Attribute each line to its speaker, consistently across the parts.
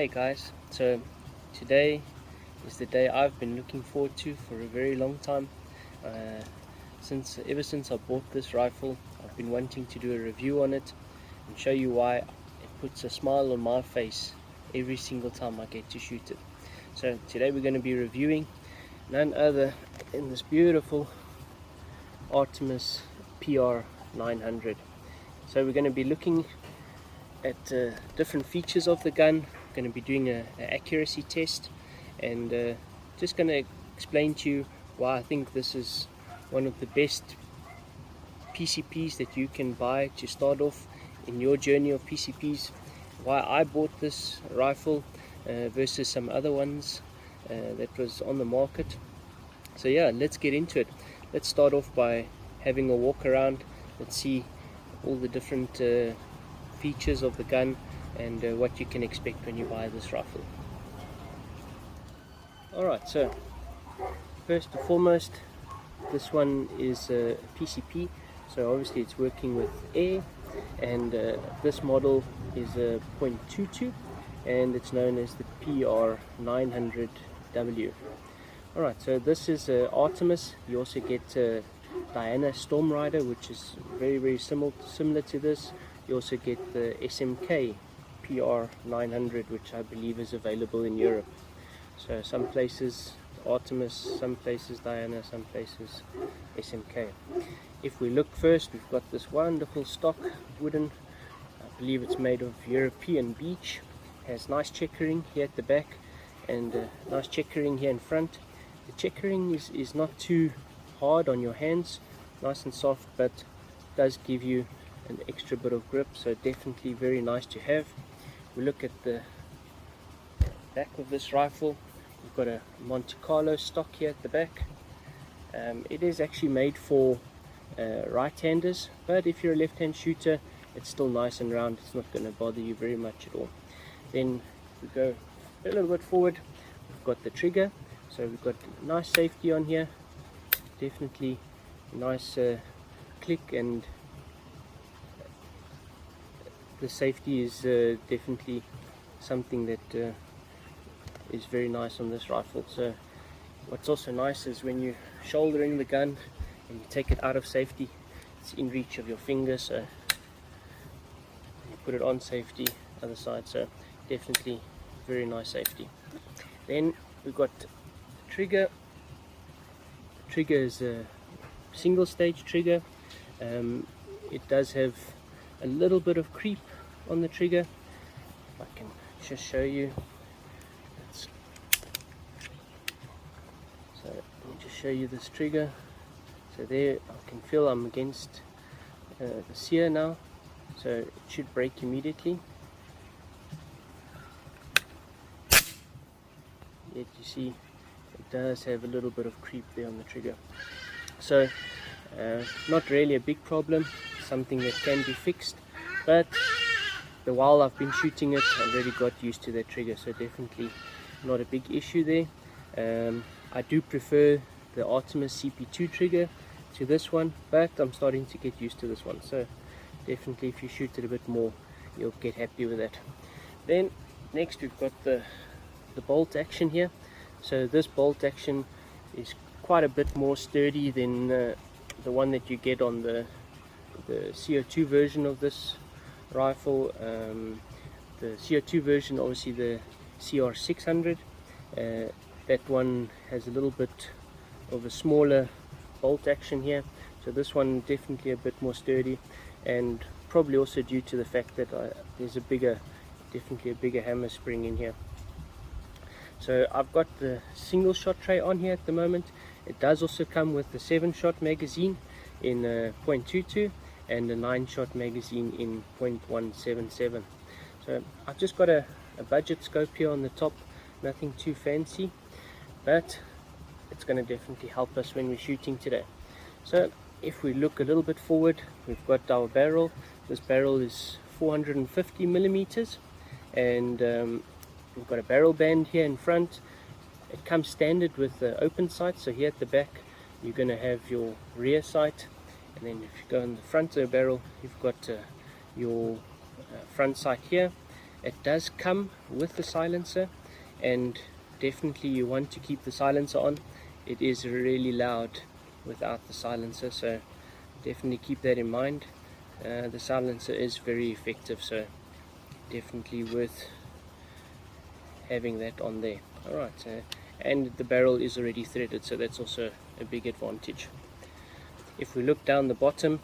Speaker 1: Hey guys, so today is the day I've been looking forward to for a very long time. Ever since I bought this rifle, I've been wanting to do a review on it and show you why it puts a smile on my face every single time I get to shoot it. So today we're going to be reviewing none other than this beautiful Artemis PR900. So we're going to be looking at different features of the gun. Going to be doing an accuracy test and just going to explain to you why I think this is one of the best PCPs that you can buy to start off in your journey of PCPs, why I bought this rifle versus some other ones that was on the market. So yeah, let's get into it. Let's start off by having a walk around. Let's see all the different features of the gun and what you can expect when you buy this rifle. Alright, so first and foremost, this one is a PCP, so obviously it's working with air, and this model is a .22 and it's known as the PR900W. Alright, so this is Artemis. You also get Diana Stormrider, which is very similar to this. You also get the SMK PR900, which I believe is available in Europe. So some places Artemis, some places Diana, some places SMK. If we look first, we've got this wonderful stock wooden, I believe it's made of European beech. Has nice checkering here at the back and nice checkering here in front. The checkering is not too hard on your hands, nice and soft, but does give you an extra bit of grip, so definitely very nice to have. We look at the back of this rifle. We've got a Monte Carlo stock here at the back. It is actually made for right-handers, but if you're a left-hand shooter, it's still nice and round. It's not going to bother you very much at all. Then we go a little bit forward. We've got the trigger, so we've got nice safety on here. Definitely nice click, and the safety is definitely something that is very nice on this rifle. So what's also nice is when you're shouldering the gun and you take it out of safety, it's in reach of your finger, so you put it on safety, other side, so definitely very nice safety. Then we've got the trigger. The trigger is a single stage trigger. It does have a little bit of creep on the trigger. If I can just show you. So let me just show you this trigger. So there I can feel I'm against the sear now, so it should break immediately. Yet you see it does have a little bit of creep there on the trigger. So not really a big problem, something that can be fixed, but the while I've been shooting it, I've already got used to that trigger, so definitely not a big issue there. I do prefer the Artemis CP2 trigger to this one, but I'm starting to get used to this one, so definitely if you shoot it a bit more, you'll get happy with that. Then next we've got the bolt action here. So this bolt action is quite a bit more sturdy than the one that you get on the CO2 version of this rifle. The CO2 version, obviously the CR600, that one has a little bit of a smaller bolt action here, so this one definitely a bit more sturdy, and probably also due to the fact that there's definitely a bigger hammer spring in here. So I've got the single shot tray on here at the moment. It does also come with the 7-shot magazine in .22 and a 9-shot magazine in .177. So I've just got a budget scope here on the top, nothing too fancy, but it's going to definitely help us when we're shooting today. So if we look a little bit forward, we've got our barrel. This barrel is 450 millimeters, and we've got a barrel band here in front. It comes standard with the open sight, so here at the back you're going to have your rear sight, and then if you go in the front of the barrel, you've got your front sight here, It does come with the silencer, and definitely you want to keep the silencer on. It is really loud without the silencer, so definitely keep that in mind. The silencer is very effective, so definitely worth having that on there. Alright, and the barrel is already threaded, so that's also a big advantage. If we look down the bottom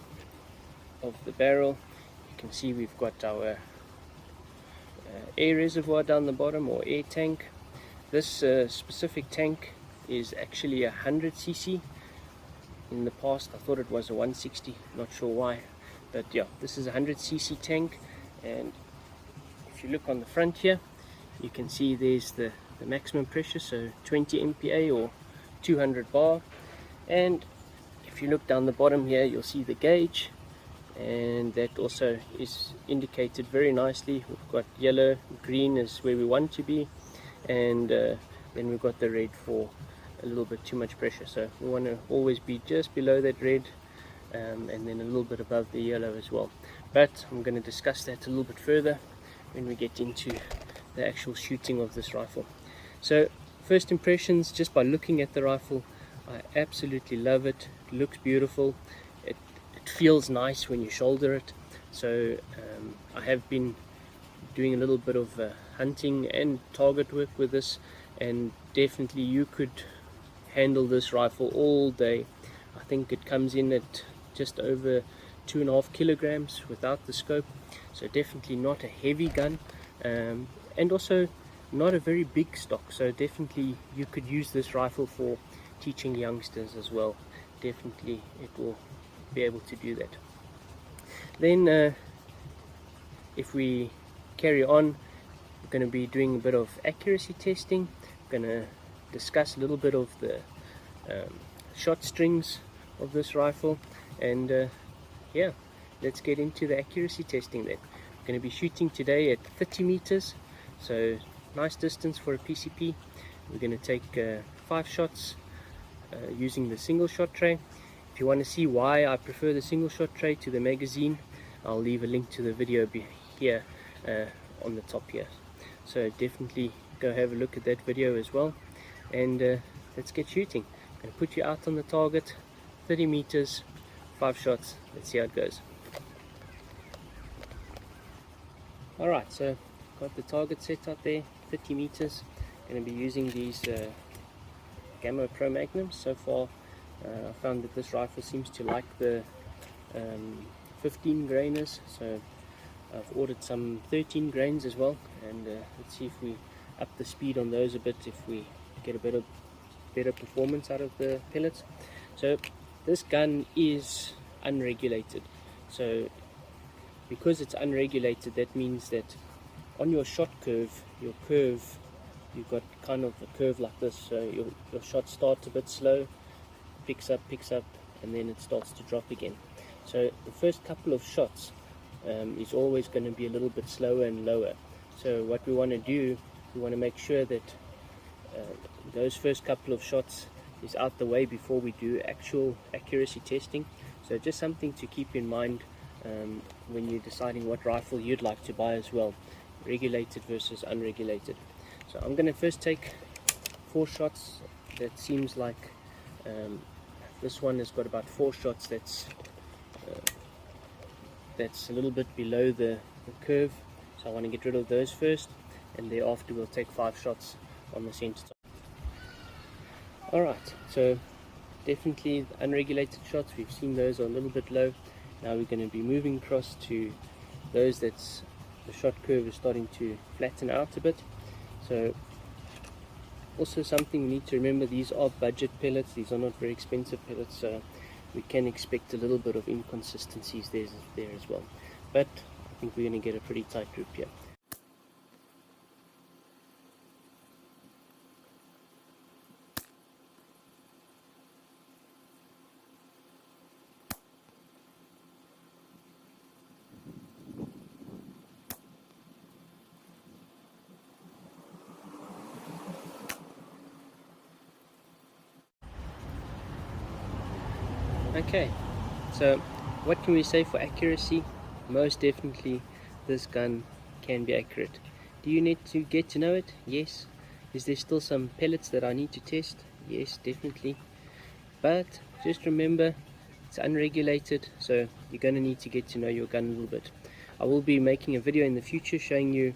Speaker 1: of the barrel, you can see we've got our air reservoir down the bottom, or air tank. This specific tank is actually 100 cc. In the past I thought it was a 160, not sure why, but yeah, this is a 100 cc tank. And if you look on the front here, you can see there's the maximum pressure, so 20 MPa or 200 bar. And if you look down the bottom here, you'll see the gauge, and that also is indicated very nicely. We've got yellow, green is where we want to be, and then we've got the red for a little bit too much pressure. So we want to always be just below that red, and then a little bit above the yellow as well. But I'm going to discuss that a little bit further when we get into the actual shooting of this rifle. So first impressions, just by looking at the rifle, I absolutely love it. It looks beautiful. It feels nice when you shoulder it. So I have been doing a little bit of hunting and target work with this, and definitely you could handle this rifle all day. I think it comes in at just over 2.5 kilograms without the scope, so definitely not a heavy gun, and also not a very big stock, so definitely you could use this rifle for teaching youngsters as well. Definitely it will be able to do that. Then if we carry on, we're going to be doing a bit of accuracy testing. We're going to discuss a little bit of the shot strings of this rifle, and yeah, let's get into the accuracy testing then. We're going to be shooting today at 30 meters, so nice distance for a PCP. We're going to take 5 shots using the single shot tray. If you want to see why I prefer the single shot tray to the magazine, I'll leave a link to the video here on the top here, so definitely go have a look at that video as well. And let's get shooting. I'm going to put you out on the target, 30 meters, 5 shots. Let's see how it goes. Alright, so got the target set out there, 30 meters. Going to be using these Gamma Pro Magnums. So far I found that this rifle seems to like the 15 grainers, so I've ordered some 13 grains as well, and let's see if we up the speed on those a bit, if we get a better performance out of the pellets. So this gun is unregulated, so because it's unregulated, that means that on your shot curve, you've got kind of a curve like this, so your shot starts a bit slow, picks up, and then it starts to drop again. So the first couple of shots is always going to be a little bit slower and lower. So what we want to do, we want to make sure that those first couple of shots is out the way before we do actual accuracy testing. So just something to keep in mind when you're deciding what rifle you'd like to buy as well, regulated versus unregulated. So I'm going to first take 4 shots. That seems like this one has got about 4 shots that's a little bit below the curve, so I want to get rid of those first, and thereafter we'll take 5 shots on the center top. Alright, so definitely unregulated shots, we've seen those are a little bit low. Now we're going to be moving across to those that's the shot curve is starting to flatten out a bit. So also something we need to remember, these are budget pellets, these are not very expensive pellets, so we can expect a little bit of inconsistencies there as well. But I think we're going to get a pretty tight group here. Okay, so what can we say for accuracy? Most definitely this gun can be accurate. Do you need to get to know it? Yes. Is there still some pellets that I need to test? Yes, definitely. But just remember, it's unregulated, so you're going to need to get to know your gun a little bit. I will be making a video in the future showing you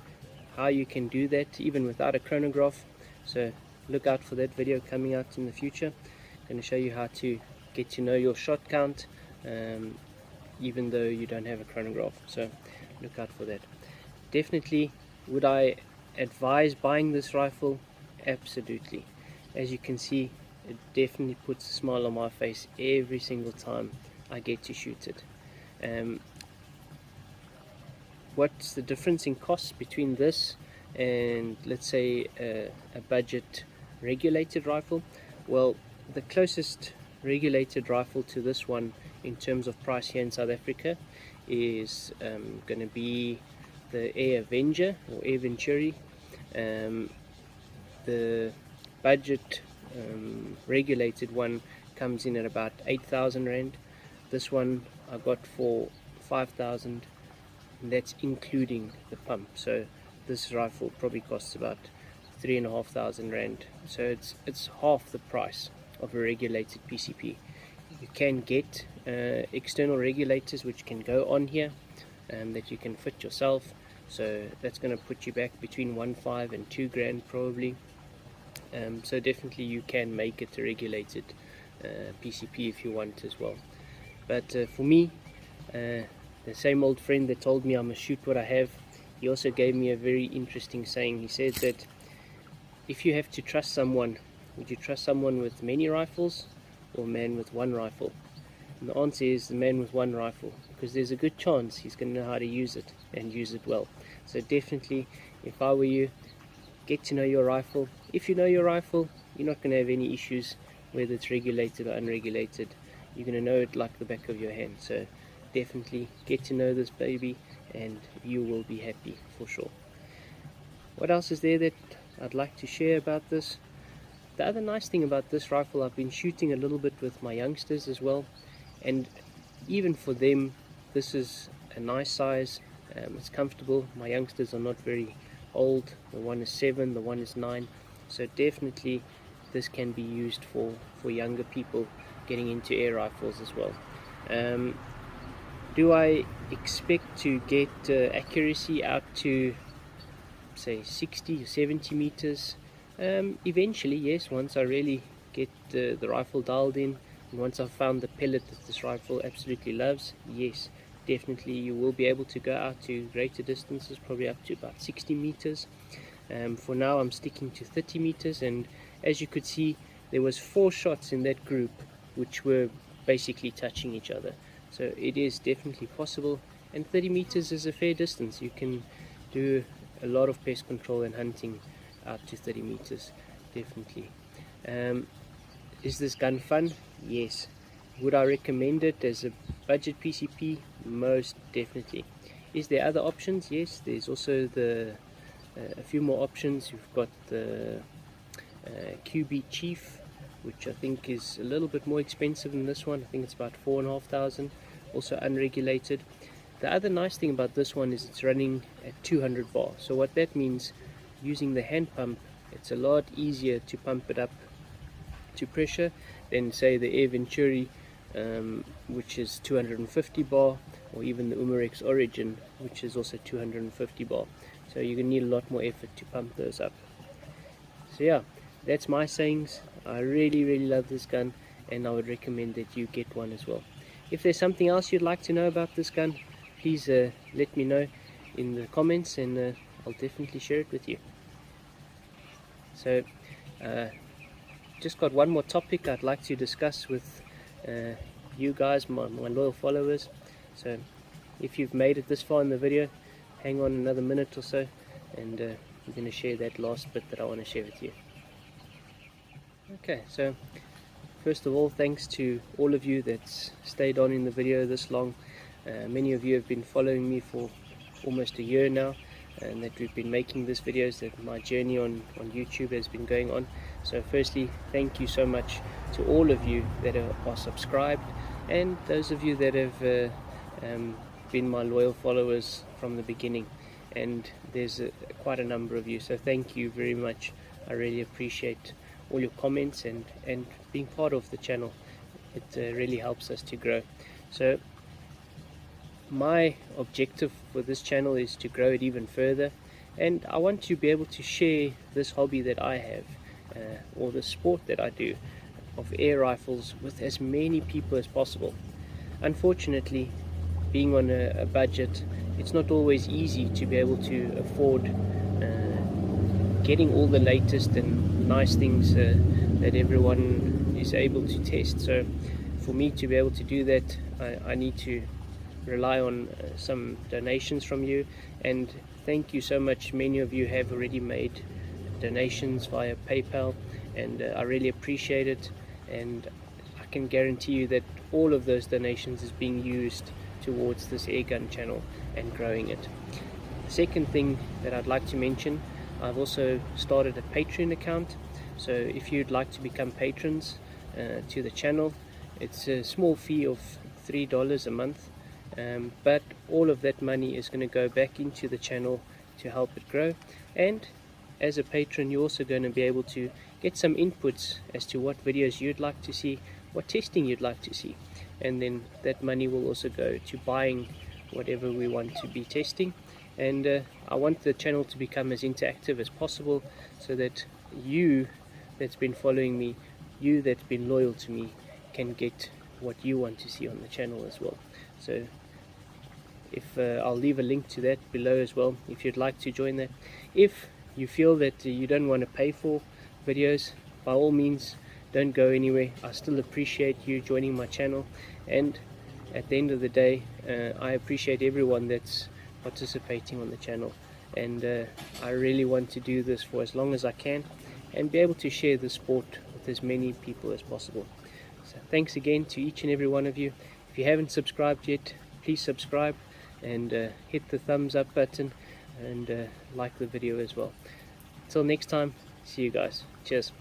Speaker 1: how you can do that even without a chronograph, so look out for that video coming out in the future. I'm going to show you how to get to know your shot count even though you don't have a chronograph, so look out for that. Definitely, would I advise buying this rifle? Absolutely. As you can see, it definitely puts a smile on my face every single time I get to shoot it. What's the difference in cost between this and, let's say, a budget regulated rifle? Well, the closest regulated rifle to this one in terms of price here in South Africa is going to be the Air Avenger or Air Venturi. The budget regulated one comes in at about 8,000 Rand. This one I got for 5,000, and that's including the pump. So this rifle probably costs about 3,500 Rand. So it's half the price of a regulated PCP. You can get external regulators which can go on here that you can fit yourself. So that's going to put you back between 1.5 and 2 grand probably. So definitely you can make it a regulated PCP if you want as well. But for me, the same old friend that told me I must shoot what I have, he also gave me a very interesting saying. He said that if you have to trust someone, would you trust someone with many rifles or a man with one rifle? And the answer is the man with one rifle, because there's a good chance he's going to know how to use it and use it well. So definitely, if I were you, get to know your rifle. If you know your rifle, you're not going to have any issues whether it's regulated or unregulated. You're going to know it like the back of your hand. So definitely get to know this baby and you will be happy for sure. What else is there that I'd like to share about this? The other nice thing about this rifle, I've been shooting a little bit with my youngsters as well, and even for them this is a nice size. It's comfortable. My youngsters are not very old. The one is 7, the one is 9, so definitely this can be used for younger people getting into air rifles as well. Do I expect to get accuracy out to say 60 or 70 meters? Eventually, yes, once I really get the rifle dialed in, and once I've found the pellet that this rifle absolutely loves, yes, definitely you will be able to go out to greater distances, probably up to about 60 meters. For now I'm sticking to 30 meters, and as you could see, there was 4 shots in that group which were basically touching each other. So it is definitely possible, and 30 meters is a fair distance. You can do a lot of pest control and hunting out to 30 meters, definitely. Is this gun fun? Yes. Would I recommend it as a budget PCP? Most definitely. Is there other options? Yes, there's also a few more options. You've got the QB Chief, which I think is a little bit more expensive than this one. I think it's about 4,500, also unregulated. The other nice thing about this one is it's running at 200 bar. So what that means, using the hand pump, it's a lot easier to pump it up to pressure than say the Air Venturi, which is 250 bar, or even the Umarex Origin, which is also 250 bar. So you're going to need a lot more effort to pump those up. So yeah, that's my sayings. I really love this gun, and I would recommend that you get one as well. If there's something else you'd like to know about this gun, please let me know in the comments, and I'll definitely share it with you. So just got one more topic I'd like to discuss with you guys, my loyal followers. So if you've made it this far in the video, hang on another minute or so, and we're going to share that last bit that I want to share with you. Okay, so first of all, thanks to all of you that's stayed on in the video this long. Many of you have been following me for almost a year now, and that we've been making these videos, that my journey on YouTube has been going on. So firstly, thank you so much to all of you that are subscribed, and those of you that have been my loyal followers from the beginning. and there's quite a number of you, so thank you very much. I really appreciate all your comments and being part of the channel. It really helps us to grow. So my objective for this channel is to grow it even further, and I want to be able to share this hobby that I have, or the sport that I do of air rifles, with as many people as possible. Unfortunately, being on a budget, it's not always easy to be able to afford getting all the latest and nice things that everyone is able to test. So for me to be able to do that, I need to rely on some donations from you, and thank you so much. Many of you have already made donations via PayPal, and I really appreciate it, and I can guarantee you that all of those donations is being used towards this airgun channel and growing it. The second thing that I'd like to mention, I've also started a Patreon account. So if you'd like to become patrons to the channel, it's a small fee of $3 a month, but all of that money is going to go back into the channel to help it grow. And as a patron, you're also going to be able to get some inputs as to what videos you'd like to see, what testing you'd like to see, and then that money will also go to buying whatever we want to be testing. And I want the channel to become as interactive as possible, so that you that's been following me, you that's been loyal to me, can get what you want to see on the channel as well. So if I'll leave a link to that below as well if you'd like to join that. If you feel that you don't want to pay for videos, by all means don't go anywhere. I still appreciate you joining my channel, and at the end of the day, I appreciate everyone that's participating on the channel, and I really want to do this for as long as I can and be able to share the sport with as many people as possible. So thanks again to each and every one of you. If you haven't subscribed yet, please subscribe and hit the thumbs up button, and like the video as well. Until next time, see you guys. Cheers.